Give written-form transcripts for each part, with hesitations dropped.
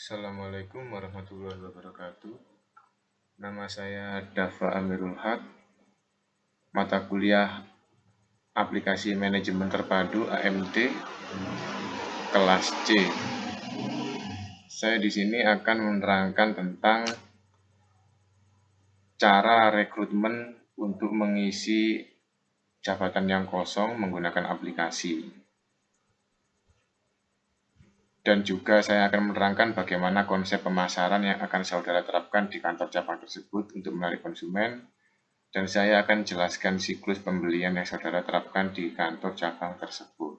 Assalamualaikum warahmatullahi wabarakatuh. Nama saya Dafa Amirul Haq, mata kuliah Aplikasi Manajemen Terpadu (AMT) kelas C. Saya di sini akan menerangkan tentang cara rekrutmen untuk mengisi jabatan yang kosong menggunakan aplikasi. Dan juga saya akan menerangkan bagaimana konsep pemasaran yang akan saudara terapkan di kantor cabang tersebut untuk menarik konsumen. Dan saya akan jelaskan siklus pembelian yang saudara terapkan di kantor cabang tersebut.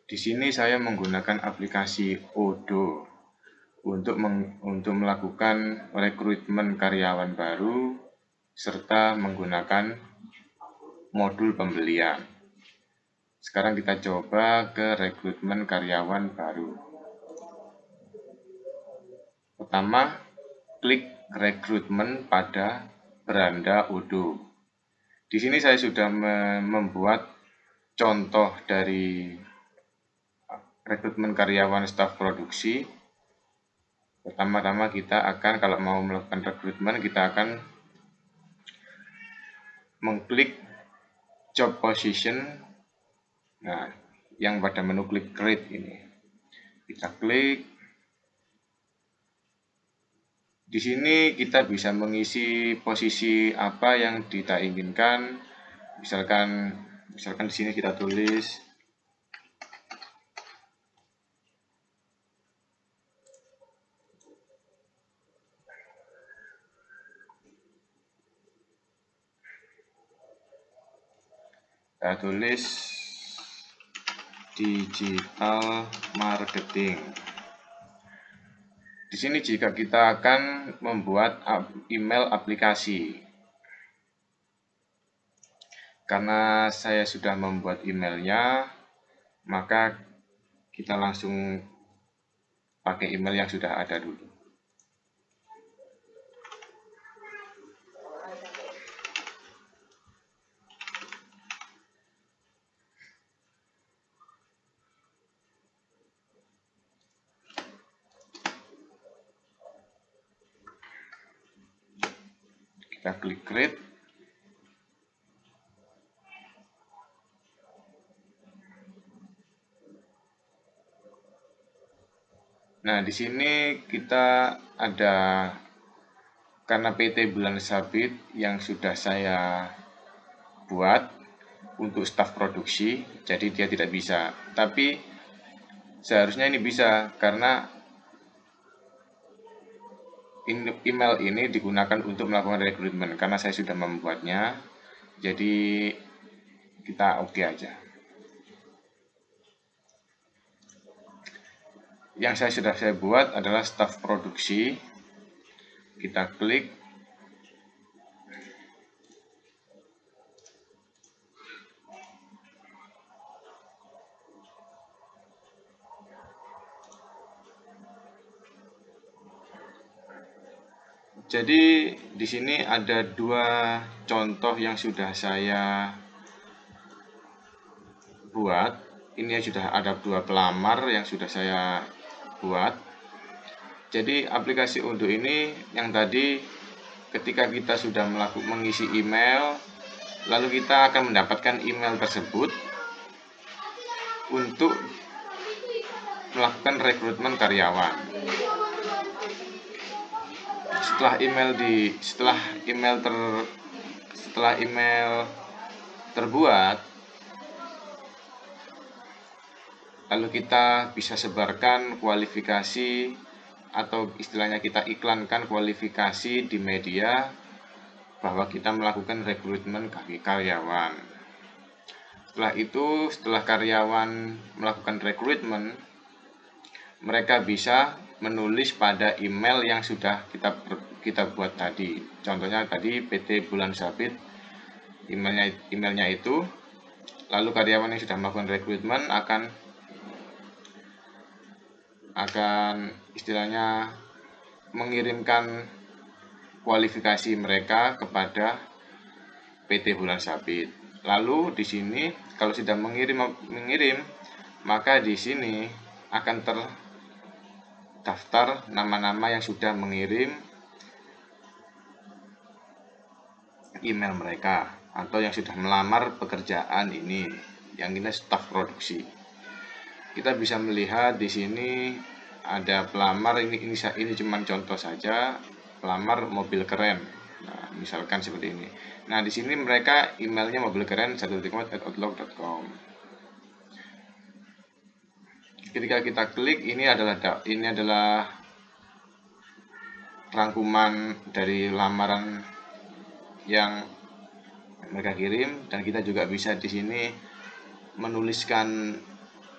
Di sini saya menggunakan aplikasi Odoo untuk melakukan rekrutmen karyawan baru serta menggunakan modul pembelian. Sekarang kita coba ke rekrutmen karyawan baru. Pertama, klik rekrutmen pada beranda Odoo. Di sini saya sudah membuat contoh dari rekrutmen karyawan staf produksi. Pertama-tama kita akan, kalau mau melakukan rekrutmen, kita akan mengklik job position. Nah, yang pada menu klik create ini. Kita klik. Di sini kita bisa mengisi posisi apa yang kita inginkan. Misalkan di sini kita tulis digital marketing. Di sini jika kita akan membuat email aplikasi. Karena saya sudah membuat emailnya, maka kita langsung pakai email yang sudah ada dulu. Kita klik create. Nah, di sini kita ada, karena PT Bulan Sabit yang sudah saya buat untuk staf produksi, jadi dia tidak bisa. Tapi seharusnya ini bisa, karena email ini digunakan untuk melakukan rekrutmen. Karena saya sudah membuatnya, jadi kita oke aja. Yang sudah saya buat adalah staf produksi. Kita klik. Jadi di sini ada dua contoh yang sudah saya buat. Ini sudah ada dua pelamar yang sudah saya buat. Jadi aplikasi Odoo ini yang tadi, ketika kita sudah mengisi email, lalu kita akan mendapatkan email tersebut untuk melakukan rekrutmen karyawan. Setelah email terbuat, lalu kita bisa sebarkan kualifikasi, atau istilahnya kita iklankan kualifikasi di media bahwa kita melakukan rekrutmen karyawan. Setelah itu, setelah karyawan melakukan rekrutmen, mereka bisa menulis pada email yang sudah kita buat tadi. Contohnya tadi PT Bulan Sabit, emailnya itu. Lalu karyawan yang sudah melakukan rekrutmen akan istilahnya mengirimkan kualifikasi mereka kepada PT Bulan Sabit. Lalu di sini kalau sudah mengirim, maka di sini akan terdaftar nama-nama yang sudah mengirim email mereka atau yang sudah melamar pekerjaan ini, yang ini staf produksi. Kita bisa melihat di sini ada pelamar, ini cuma contoh saja, pelamar mobil keren. Nah, misalkan seperti ini. Nah, di sini mereka emailnya mobil keren 1.outlook.com. Ketika kita klik, ini adalah rangkuman dari lamaran yang mereka kirim, dan kita juga bisa di sini menuliskan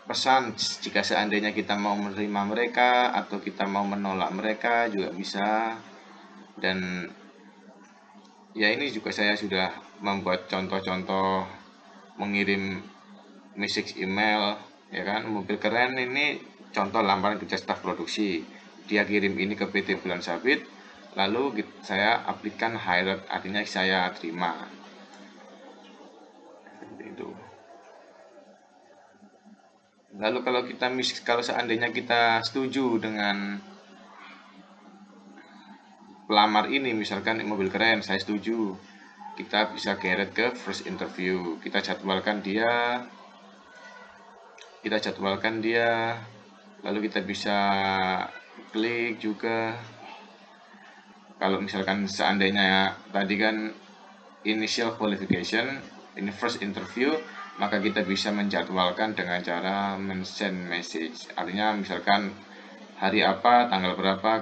pesan jika seandainya kita mau menerima mereka atau kita mau menolak mereka juga bisa. Dan ya, ini juga saya sudah membuat contoh-contoh mengirim message email, ya kan. Mobil keren ini contoh lamaran kerja staf produksi, dia kirim ini ke PT Bulan Sabit, lalu saya aplikasikan hired, artinya saya terima. Itu. Lalu kalau seandainya kita setuju dengan pelamar ini, misalkan mobil keren, saya setuju, kita bisa geret ke first interview. Kita jadwalkan dia, lalu kita bisa klik juga. Kalau misalkan seandainya tadi kan initial qualification, ini first interview, maka kita bisa menjadwalkan dengan cara men-send message. Artinya misalkan hari apa, tanggal berapa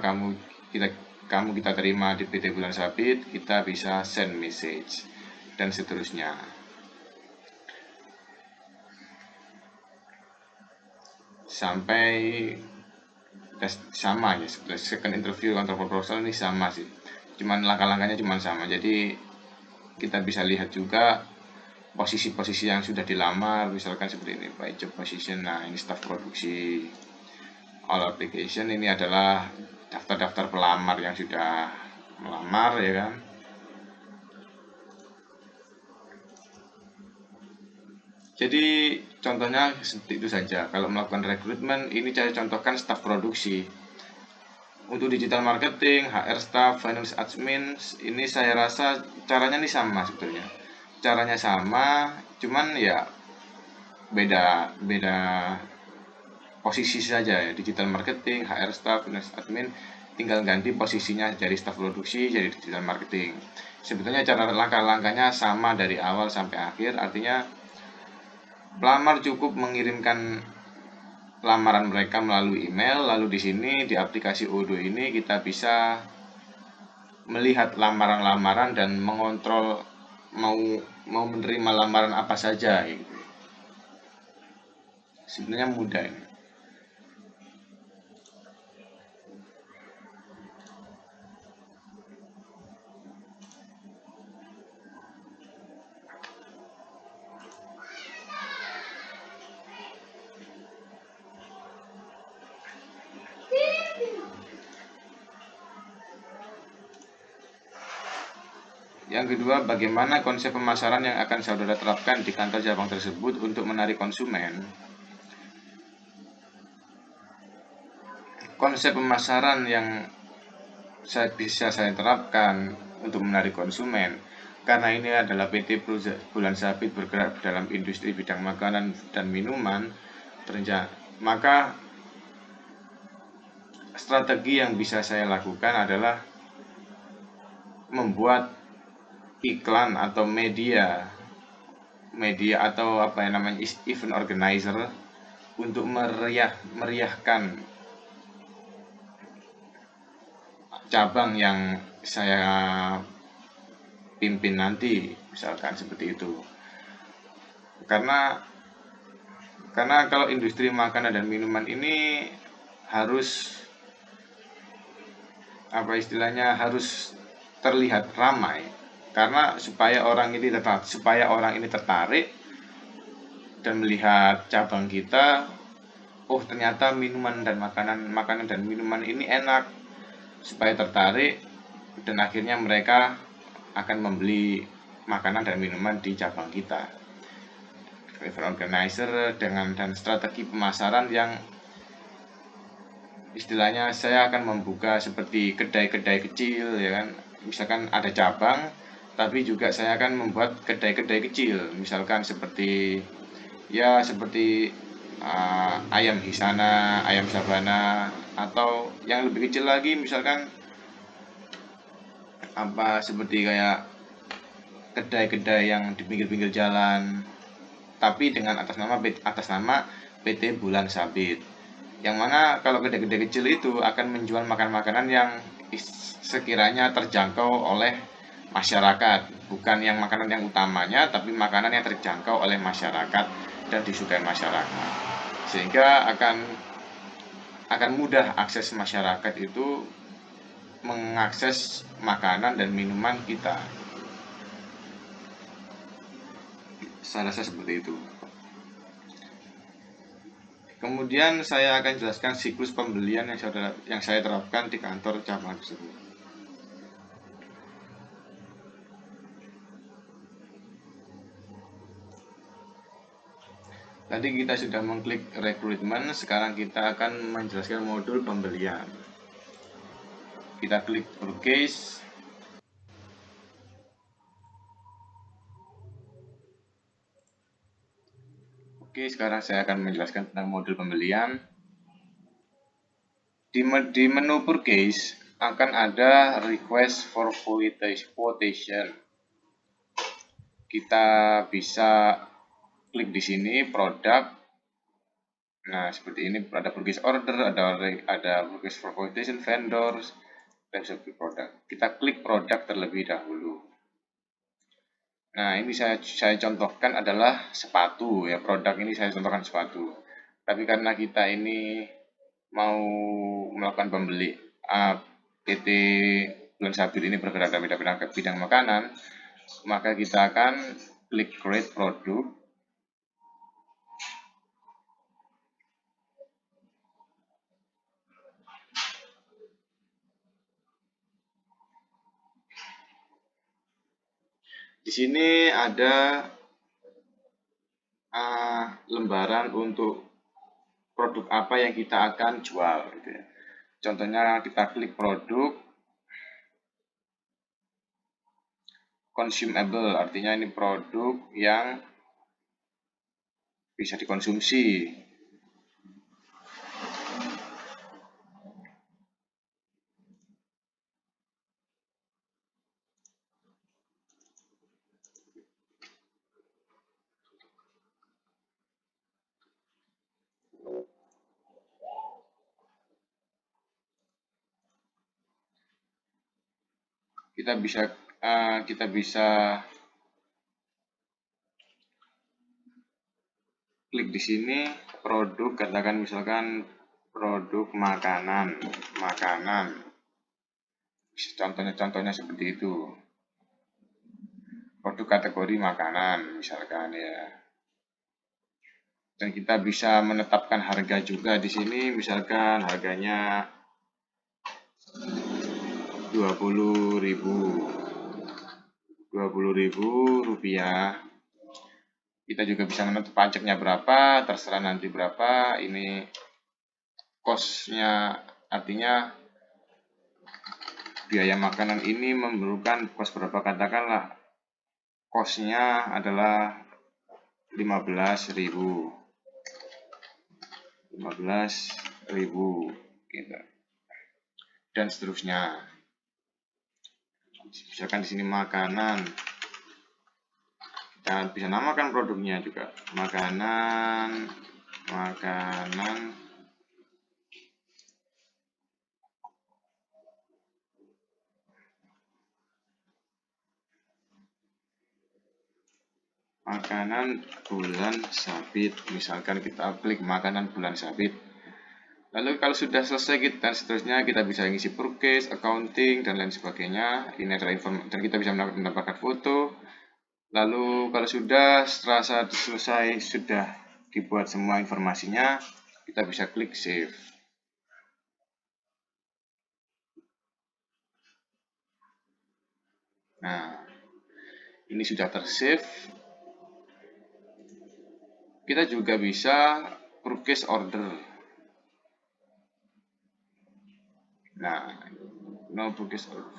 kita terima di PT Bulan Sabit, kita bisa send message dan seterusnya. Sampai sama ya, second interview counter proposal ini sama sih, cuman langkah-langkahnya cuma sama. Jadi kita bisa lihat juga posisi-posisi yang sudah dilamar, misalkan seperti ini, by job position. Nah, ini staff produksi. All application, ini adalah daftar-daftar pelamar yang sudah melamar, ya kan. Jadi contohnya seperti itu saja. Kalau melakukan rekrutmen, ini saya contohkan staff produksi. Untuk digital marketing, HR staff, finance admin, ini saya rasa caranya ini sama sebetulnya. Caranya sama, cuman ya beda posisi saja ya. Digital marketing, HR staff, finance admin, tinggal ganti posisinya dari staff produksi jadi digital marketing. Sebetulnya cara langkah-langkahnya sama dari awal sampai akhir. Artinya pelamar cukup mengirimkan lamaran mereka melalui email, lalu di sini di aplikasi Odoo ini kita bisa melihat lamaran-lamaran dan mengontrol mau menerima lamaran apa saja. Sebenarnya mudah ini. Yang kedua, bagaimana konsep pemasaran yang akan saudara terapkan di kantor cabang tersebut untuk menarik konsumen? Konsep pemasaran yang bisa saya terapkan untuk menarik konsumen, karena ini adalah PT Bulan Sabit bergerak dalam industri bidang makanan dan minuman, maka strategi yang bisa saya lakukan adalah membuat iklan atau media atau event organizer untuk meriahkan cabang yang saya pimpin nanti, misalkan seperti itu. Karena kalau industri makanan dan minuman ini harus harus terlihat ramai, karena supaya orang ini tertarik dan melihat cabang kita. Oh, ternyata makanan dan minuman ini enak, supaya tertarik dan akhirnya mereka akan membeli makanan dan minuman di cabang kita. Event organizer dan strategi pemasaran yang istilahnya saya akan membuka seperti kedai-kedai kecil, ya kan, misalkan ada cabang, tapi juga saya akan membuat kedai-kedai kecil, misalkan seperti ayam hisana, ayam sabana, atau yang lebih kecil lagi misalkan seperti kayak kedai-kedai yang di pinggir-pinggir jalan, tapi dengan atas nama PT Bulan Sabit. Yang mana kalau kedai-kedai kecil itu akan menjual makanan-makanan yang sekiranya terjangkau oleh masyarakat, bukan yang makanan yang utamanya, tapi makanan yang terjangkau oleh masyarakat dan disukai masyarakat, sehingga akan mudah akses masyarakat itu mengakses makanan dan minuman kita. Saya rasa seperti itu. Kemudian saya akan jelaskan siklus pembelian yang saya terapkan di kantor cabang tersebut. Tadi kita sudah mengklik rekrutmen, sekarang kita akan menjelaskan modul pembelian. Kita klik purchase. Oke, sekarang saya akan menjelaskan tentang modul pembelian. Di menu purchase akan ada request for quotation. Kita bisa klik di sini produk. Nah, seperti ini ada purchase order, ada purchase for quotation, vendors, dan seperti produk. Kita klik produk terlebih dahulu. Nah, ini saya contohkan adalah sepatu, ya, produk ini saya contohkan sepatu. Tapi karena kita ini mau melakukan PT Bulan Sabit ini bergerak dalam bidang makanan, maka kita akan klik create product. Di sini ada lembaran untuk produk apa yang kita akan jual, gitu ya. Contohnya kita klik produk consumable, artinya ini produk yang bisa dikonsumsi. Kita bisa klik di sini produk, katakan misalkan produk makanan. Contohnya seperti itu. Produk kategori makanan misalkan, ya. Dan kita bisa menetapkan harga juga di sini, misalkan harganya 20.000 rupiah. Kita juga bisa menentukan pajaknya berapa, terserah nanti berapa. Ini cost-nya, artinya biaya makanan ini memerlukan cost berapa, katakanlah cost-nya adalah 15.000 gitu. Dan seterusnya. Misalkan di sini makanan, kita bisa namakan produknya juga makanan bulan sabit, misalkan kita klik makanan bulan sabit. Lalu kalau sudah selesai dan seterusnya, kita bisa ngisi purchase, accounting, dan lain sebagainya. Ini adalah informasi, dan kita bisa mendapatkan foto. Lalu kalau setelah selesai, sudah dibuat semua informasinya, kita bisa klik save. Nah, Ini sudah tersave. Kita juga bisa purchase order. Nah, no purchase order.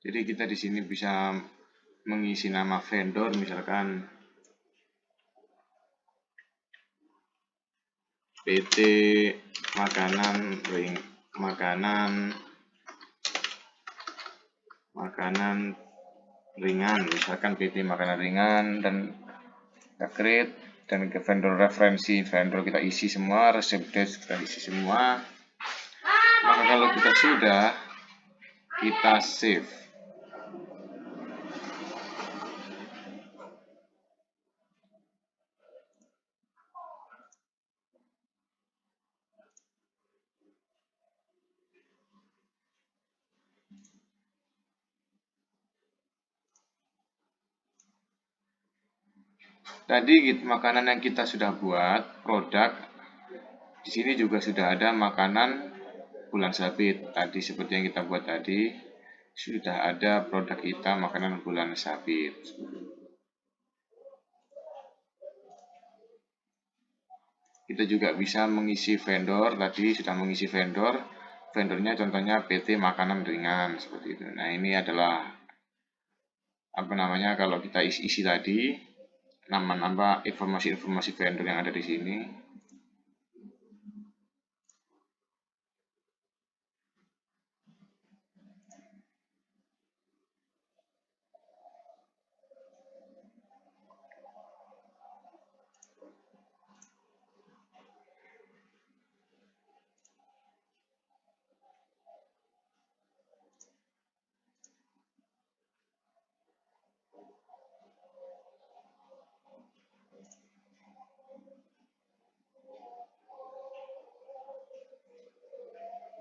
Jadi kita di sini bisa mengisi nama vendor, misalkan PT makanan ringan, misalkan PT makanan ringan, dan kita create, dan ke vendor referensi vendor kita isi semua, resep desk kita isi semua. Maka kalau kita sudah, kita save. Tadi makanan yang kita sudah buat, produk, di sini juga sudah ada makanan bulan sabit. Tadi seperti yang kita buat tadi, sudah ada produk kita makanan bulan sabit. Kita juga bisa mengisi vendor, tadi sudah mengisi vendor. Vendornya contohnya PT makanan ringan, seperti itu. Nah, ini adalah kalau kita isi tadi, nama-nama informasi-informasi vendor yang ada di sini.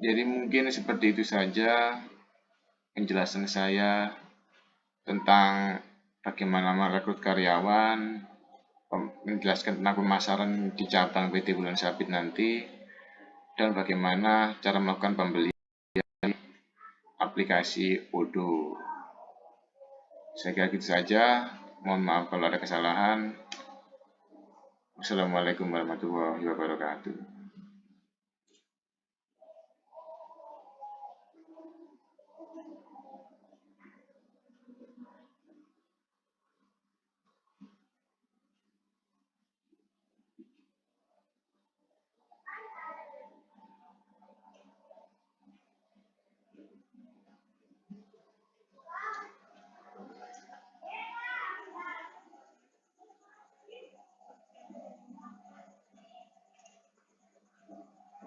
Jadi mungkin seperti itu saja penjelasan saya tentang bagaimana merekrut karyawan, menjelaskan tentang pemasaran di cabang PT Bulan Sabit nanti, dan bagaimana cara melakukan pembelian aplikasi Odoo. Saya kira gitu saja. Mohon maaf kalau ada kesalahan. Wassalamualaikum warahmatullahi wabarakatuh.